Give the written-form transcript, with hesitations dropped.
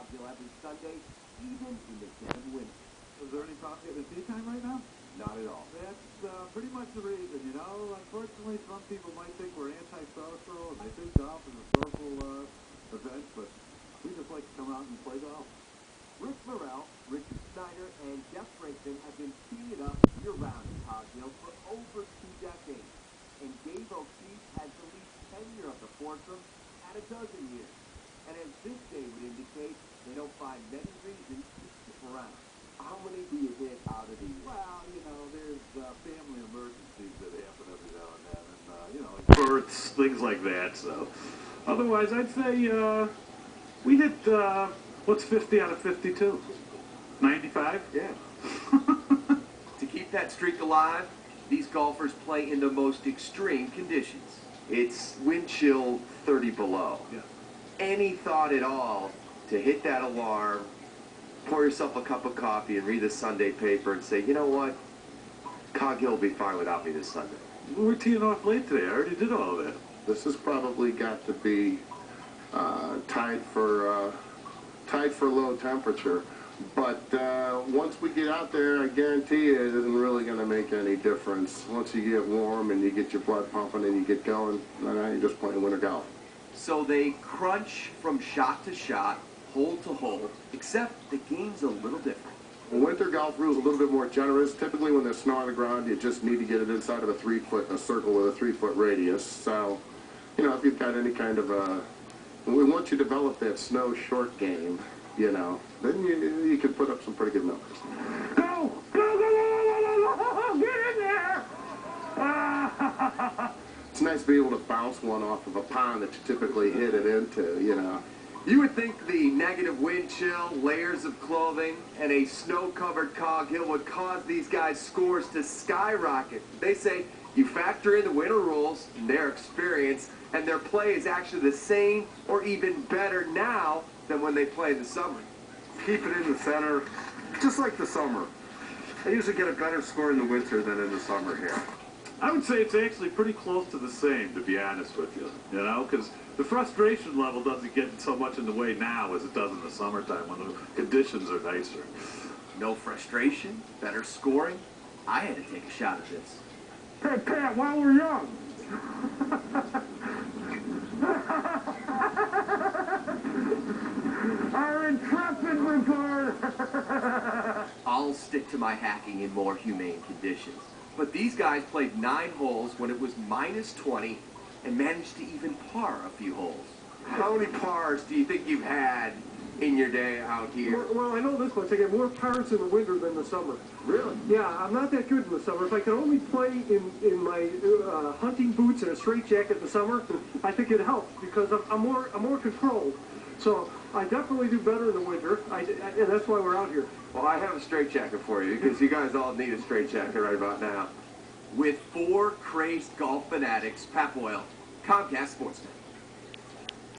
Coghill every Sunday, even in the dead of winter. Is there any problem getting tea time right now? Not at all. That's pretty much the reason, you know. Unfortunately, some people might think we're anti-social, and they think golf is a social event, but we just like to come out and play golf. Rick Morrell, Richard Snyder, and Jeff Brinkman have been teeing it up year-round in Coghill for over 2 decades. And Dave O'Keefe has the least tenure of the foursome at a dozen years. And as this day would indicate, they don't find many reasons to stick around. How many do you hit out of the year? Well, you know, there's family emergencies that happen every now and then, and, you know, like births, things like that, so. Otherwise, I'd say we hit, what's 50 out of 52? 95? Yeah. To keep that streak alive, these golfers play in the most extreme conditions. It's wind chill 30 below. Yeah. Any thought at all to hit that alarm, pour yourself a cup of coffee and read the Sunday paper and say, you know what, Coghill will be fine without me this Sunday. We're teeing off late today. I already did all that. This has probably got to be tied for low temperature. But once we get out there, I guarantee you it isn't really going to make any difference. Once you get warm and you get your blood pumping and you get going, then you're just playing winter golf. So they crunch from shot to shot, hole to hole, except the game's a little different. Winter golf rules a little bit more generous. Typically when there's snow on the ground, you just need to get it inside of a circle with a 3-foot radius. So, you know, if you've got any kind of once you develop that snow short game, you know, then you can put up some pretty good numbers. Go! Go, go, go, go, go, go, go, get in there! It's nice to be able to bounce one off of a pond that you typically hit it into, you know. You would think the negative wind chill, layers of clothing, and a snow-covered Coghill would cause these guys' scores to skyrocket. They say you factor in the winter rules and their experience, and their play is actually the same or even better now than when they play in the summer. Keep it in the center, just like the summer. I usually get a better score in the winter than in the summer here. I would say it's actually pretty close to the same, to be honest with you. You know, because the frustration level doesn't get so much in the way now as it does in the summertime when the conditions are nicer. No frustration, better scoring. I had to take a shot at this. Hey, Pat, while we're young. Our intrepid reporter. I'll stick to my hacking in more humane conditions. But these guys played 9 holes when it was minus 20 and managed to even par a few holes. How many pars do you think you've had in your day out here? Well, I know this much. I get more pars in the winter than the summer. Really? Yeah, I'm not that good in the summer. If I could only play in my hunting boots and a straitjacket in the summer, I think it helps because I'm more controlled. So I definitely do better in the winter, and that's why we're out here. Well, I have a straitjacket for you because you guys all need a straitjacket right about now. With 4 crazed golf fanatics, Pat Boyle, Comcast Sportsnet.